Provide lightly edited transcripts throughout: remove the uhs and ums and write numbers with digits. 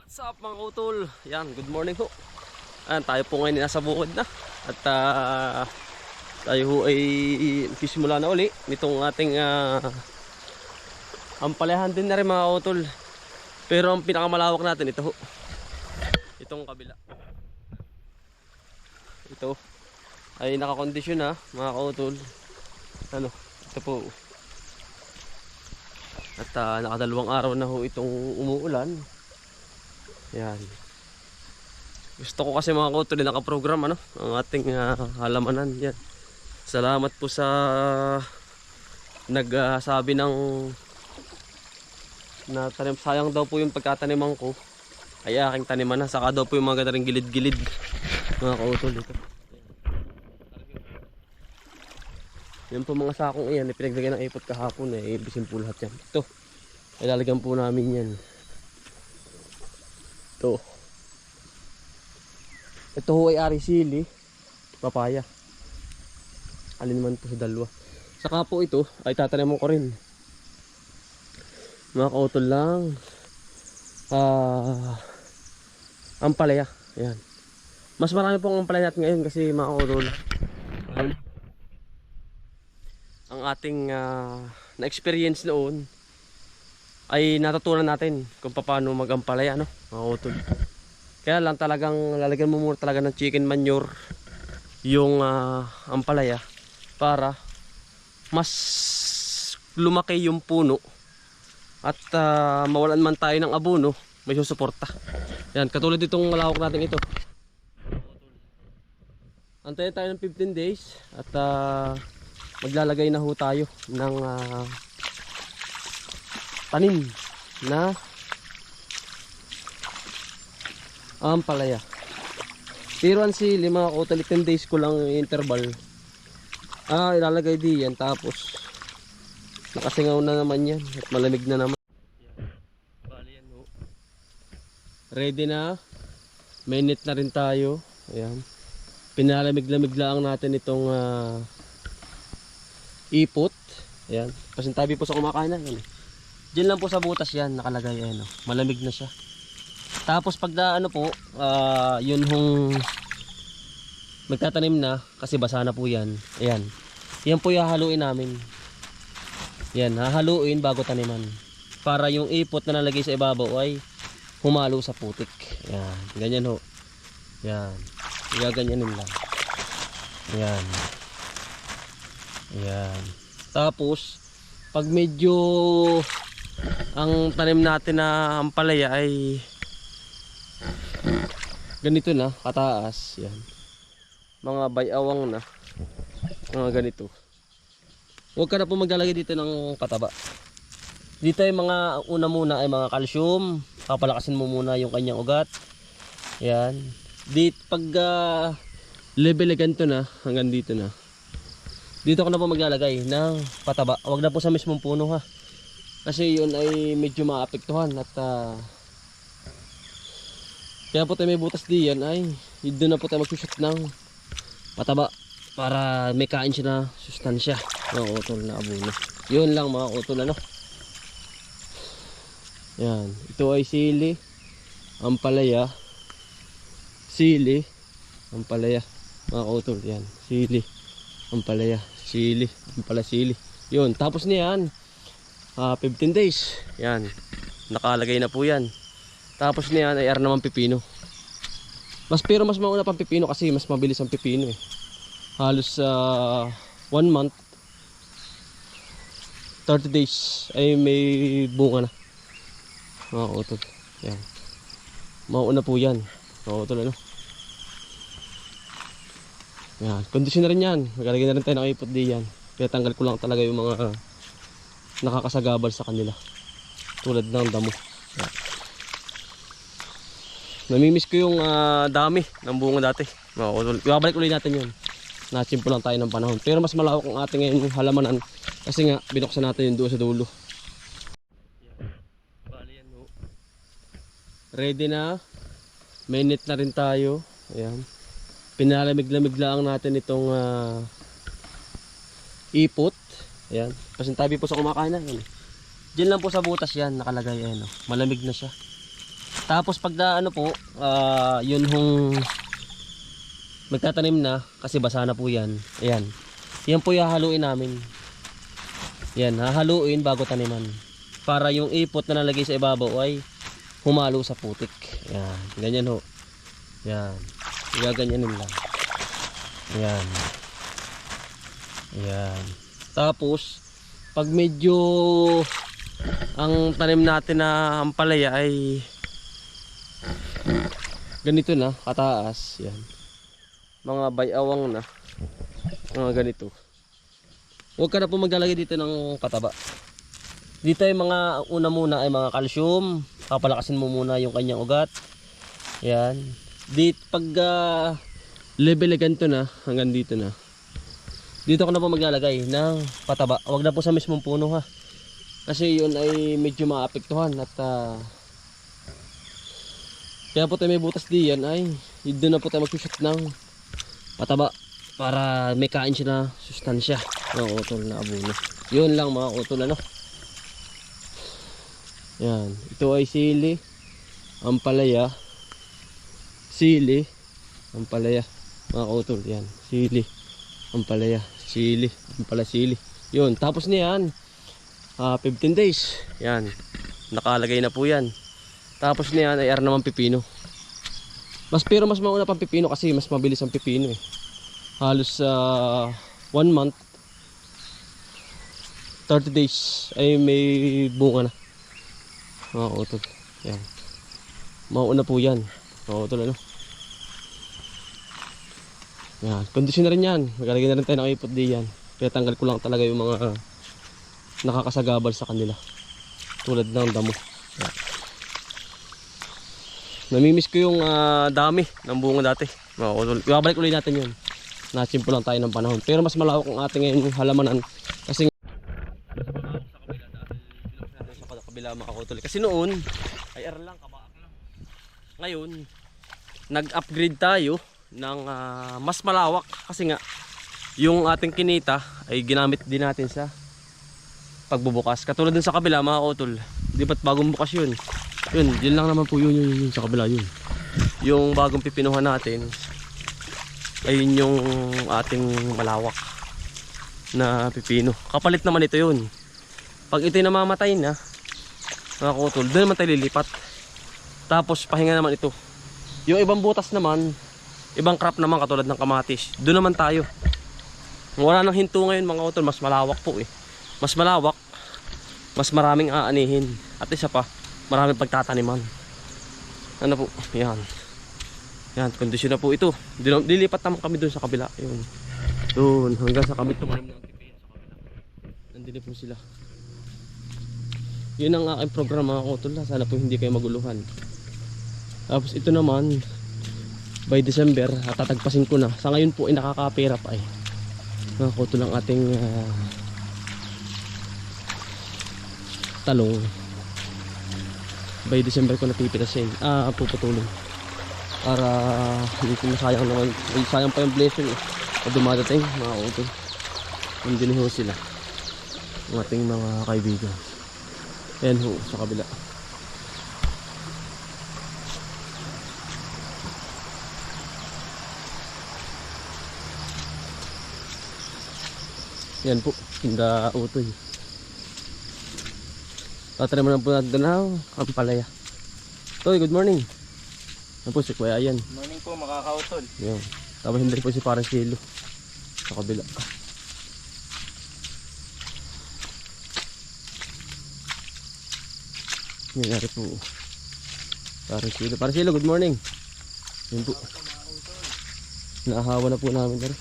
What's up mga utol? Yan, good morning ho. Ayan, tayo po ngayon nasa bukid na. At tayo ho ay nagsisimula na uli nitong ating ampalahan din na rin mga utol. Pero ang pinakamalawak natin ito ho. Itong kabila. Ito ay nakakondisyon na mga utol. Ano, ito po. At nakadalawang araw na ho itong umuulan. Yan. Gusto ko kasi mga kautuloy nakaprogram ano, ang ating halamanan. Yan. Salamat po sa nagsabi ng na tanim. Sayang daw po yung pagkataniman ko. Ay aking taniman na. Saka daw po yung mga ganaring gilid-gilid. Mga kautuloy ito. Yan po mga sakong iyan. Pinaglagyan ng ipot kahapon. Ibisin po lahat yan. Ito. Ilalagyan po namin yan. Ito ho ay arisili, papaya. Alin man po sa dalawa. Saka po ito ay tataniman ko rin. Mga kautol lang. Ampalaya. Ayan. Mas marami pong ampalaya natin ngayon kasi mga kautol. Ang ating na-experience noon ay natutunan natin kung paano mag-ampalaya, no? Mga kautol. Kaya lang talagang lalagyan mo muna talaga ng chicken manure yung ampalaya para mas lumaki yung puno at mawalan man tayo ng abono, may susuporta. Yan, katulad itong malawak natin ito. Antayin tayo ng 15 days at maglalagay na ho tayo ng tanim na ampalaya. Pero ang sili mga kautal, 10 days ko lang interval. Ilalagay di yan tapos nakasingaw na naman yan at malamig na naman. Bali yan ho. Ready na. Mainit na rin tayo. Ayan. Pinalamig-lamig lang natin itong ipot. Ayan. Pasintabi po sa kumakain na. Ayan. Diyan lang po sa butas yan nakalagay. Ayan, oh. Malamig na siya. Tapos pag ano po, yun hong magtatanim na kasi basa na po yan. Ayan. Yan po yung hahaluin namin. Yan, hahaluin bago taniman. Para yung ipot na nalagay sa ibabaw ay humalo sa putik. Yan, ganyan ho. Yan. Gaganyanin lang. Yan. Yan. Tapos pag medyo ang tanim natin na ampalaya ay ganito na, kataas, yan. Mga bayawang na. Mga ganito. Huwag ka na po maglalagay dito ng pataba. Dito ay mga una muna ay mga calcium. Papalakasin mo muna yung kanyang ugat. Yan. Dito pag level na ganito na, hanggang dito na. Dito ko na po maglalagay ng pataba. Huwag na po sa mismong puno ha. Kasi yun ay medyo maapektuhan at kaya po tayo may butas diyan ay doon na po tayo magsusot ng pataba para may kain siya na sustansya ng utol na abono. Yun lang mga utol ano. Yan. Ito ay sili, ampalaya, sili, ampalaya mga utol. Yan. Sili, ampalaya, sili, ampalaya, sili. Yun. Tapos niyan 15 days. Yan. Nakalagay na po yan. Tapos niyan ay naman pipino. Pero mas mauna pang pipino kasi mas mabilis ang pipino eh. Halos 1 month 30 days ay may bunga na. Mga utol. Yan. Mauna po yan. Mga utol ano. Yan. Kondisyon na rin yan. Maglalagay na rin tayo ng ipot di yan. Kaya tanggal ko lang talaga yung mga nakakasagabal sa kanila. Tulad ng damo. Yan. Namimiss ko yung dami ng bunga dati. Ibabalik ulit natin yun. Natsimpo lang tayo ng panahon. Pero mas malawak ang ating ngayon halamanan. Kasi nga binuksan natin yung doon sa dulo. Bali yan ho. Ready na. Mainit na rin tayo. Ayan. Pinalamig-lamig lang natin itong ipot. Ayan. Pasintabi po sa kumakain na. Ayan. Diyan lang po sa butas yan nakalagay. Ayan, oh. Malamig na siya. Tapos pag ano po, yun hong magtatanim na kasi basa na po yan. Ayan. Yan po yung hahaluin namin. Yan, hahaluin bago taniman. Para yung ipot na nalagay sa ibabaw ay humalo sa putik. Yan, ganyan ho. Yan. Gaganyanin lang. Yan. Yan. Tapos pag medyo ang tanim natin na ampalaya ay ganito na, kataas. Yan. Mga bayawang na. Mga ganito. Huwag ka na po maglalagay dito ng pataba. Dito ay mga una muna ay mga calcium. Papalakasin mo muna yung kanyang ugat. Yan. Dito pag level ganito na, hanggang dito na. Dito ko na po maglalagay ng pataba. Huwag na po sa mismong puno ha. Kasi yun ay medyo maapektuhan at kaya po tayo may butas diyan ay doon na po tayo magsushoot ng pataba para may kain siya na sustansya ng utol na abono. Yun lang mga utol ano. Yan, ito ay sili, ampalaya, sili, ampalaya, mga utol. Yan, sili, ampalaya, sili, ampalaya, sili. Yun, tapos niyan 15 days. Yan, nakalagay na po yan. Tapos niyan ay naman pipino. Pero mas mauna pang pipino kasi mas mabilis ang pipino eh. Halos 1 month 30 days ay may bunga na mga utol. Yan, mauna po yan mga utol ano. Yan, kondisyon na rin yan. Maglalagay na rin tayo ng ipot diyan. Kaya tanggal ko lang talaga yung mga nakakasagabal sa kanila tulad ng damo. Yan. Namimiss ko yung dami ng bunga dati mga utol. Ibabalik ulit natin yun. Nachimpo lang tayo ng panahon. Pero mas malawak ang ating ngayon halamanan kasi sa kabila mga utol. Kasi noon ay lang, kabaak lang. Ngayon nag-upgrade tayo ng mas malawak kasi nga yung ating kinita ay ginamit din natin sa pagbubukas. Katulad dun sa kabila mga utol. Di ba't bagong bukas yun? Yun lang naman po yun sa kabila yun. Yung bagong pipinuhan natin ayun yung ating malawak na pipino. Kapalit naman ito yun. Pag ito'y namamatay na mga kutol, doon naman tayo lilipat. Tapos pahinga naman ito. Yung ibang butas naman, ibang crop naman katulad ng kamatis, doon naman tayo. Wala nang hinto ngayon mga kutol. Mas malawak po eh. Mas malawak, mas maraming aanihin. At isa pa, maraming pagtataniman. Ano po, yan. Yan, kondisyon na po ito. Dilipat naman kami doon sa kabila. Yun. Doon, hanggang sa kabit tumanim ng pipino sa kabila. Nandito po sila. Yun ang aking programa mga kutol. Sana po hindi kayo maguluhan. Tapos ito naman, by December, tatagpasin ko na. Sa ngayon po ay nakakapera pa eh. Mga kutol ang ating talong. By December ko napipitasin. Puputulong. Para hindi ko masayang naman. Sayang pa yung blessing eh. O dumadating mga utol. Nandun ho sila. Ang ating mga kaibigan. Ayan ho sa kabila. Yan po. Tinda utoy. Tatry mo na po natin na ang palaya. Toy, good morning. Ano po si Kuya Ayan. Morning po makakautol. Yan. Tapos hindi po si parang silo sa kabila. Yan natin po. Parang silo, good morning. Yan po. Naahawa na po namin dito.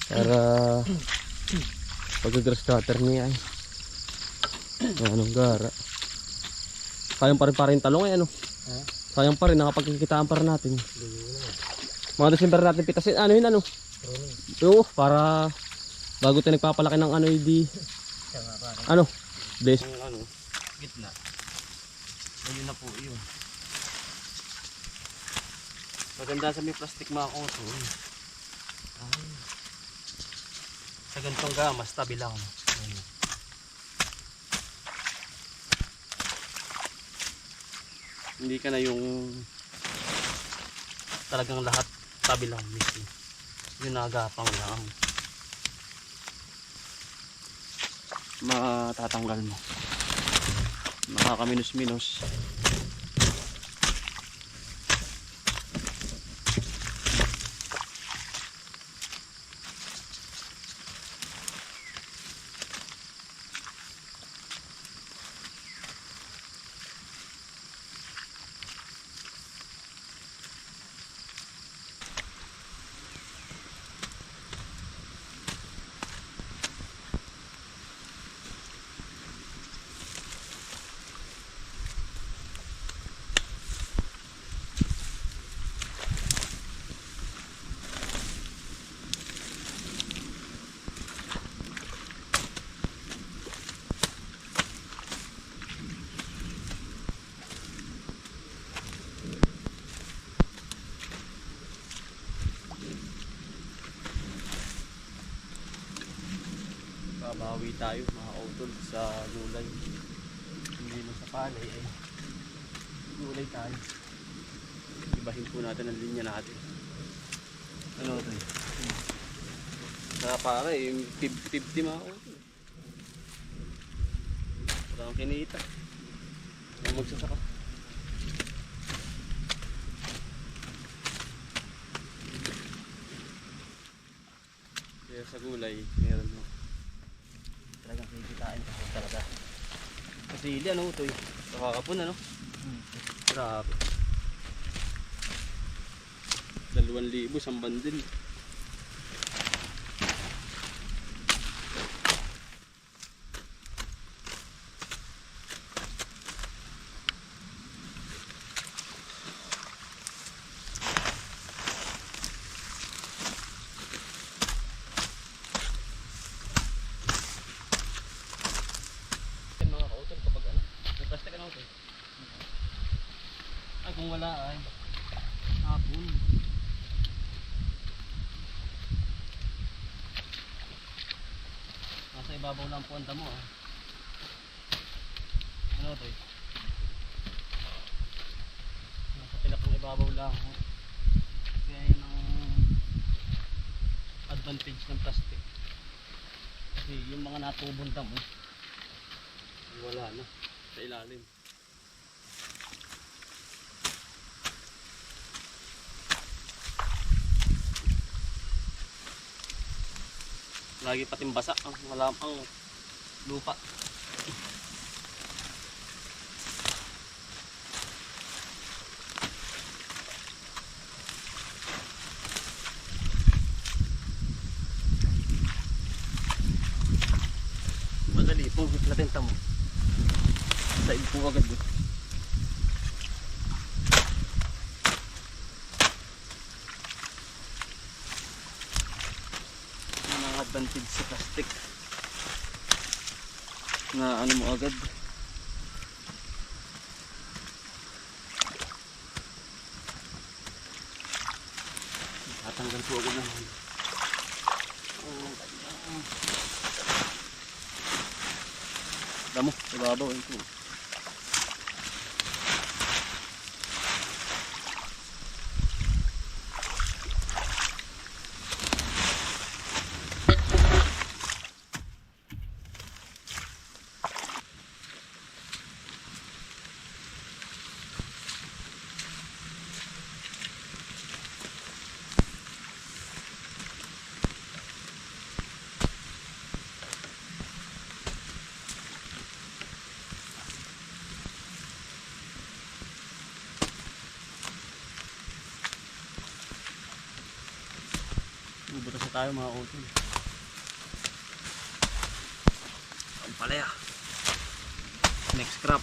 Para pag-grass cutter niya ay anong gara. Sayang pa rin talong ay ano. Sayang pa rin, nakapagkikitaan pa rin natin. Mga December natin pitasin. Ano yun ano? Oo, para bago tayo nagpapalaki ng ano hindi. Ano? Bless. Ano? Gitna. Ayun na po yun. Maganda sa may plastic mga koto. Ay. Sa ganitong gamas, tabi lang. Ayun. Hindi ka na yung talagang lahat tabi lang mismo. Yung nagapang lang. Matatanggal mo. Nakakaminus-minus. Babawi tayo mga utol sa gulay. Hindi mo sa palay ay gulay tayo. Ibahin po natin ang linya natin. Ano ito? Sa para eh, 50-50 mga utol. Wala kang kinita. Huwag magsasaka. Kaya sa gulay, meron mo. Talagang kikitain kasi talaga. Kasi hindi ano ito eh. Nakakapon ano? Grabe. 2,000 isang bandil. Ay kung wala ay hapon. Nasa ibabaw lang po ang damo ah. Ano ito eh? Nasa pinakang ibabaw lang oh. Kaya yun ang advantage ng plastic. Kasi yung mga natubong damo wala na sa ilalim. Lagi pating basa ang malamang lupa. Madali pong natin tamo. Sa po agad eh. Advantage sa plastic na ano mo agad tatanggal po agad naman. Damo, ibabaw ito. Butas na tayo mga utol. Ang palaya. Next crop.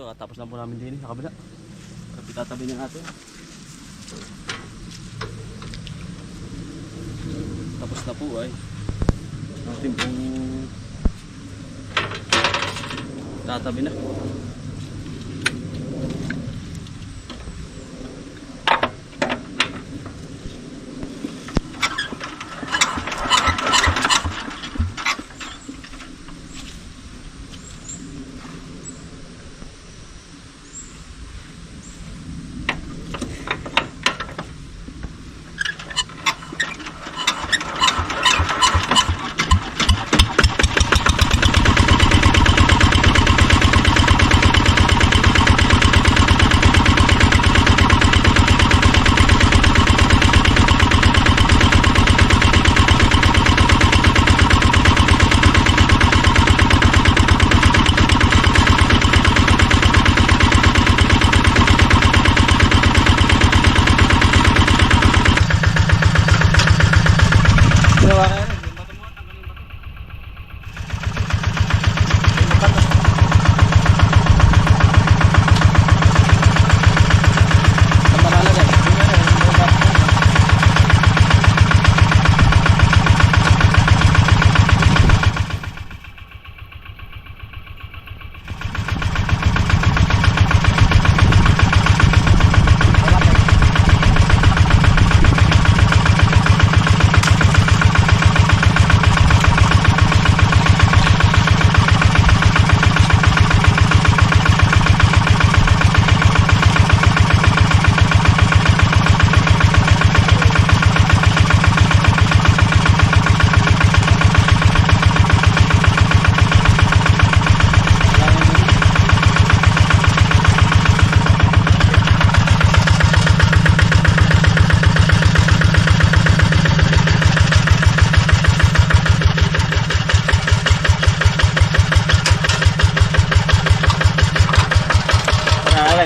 Kakatapos lang po namin din sa kabila. Kapit tatabi niya natin. Tapos na po ay natin pong tatabi na.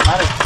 Pare.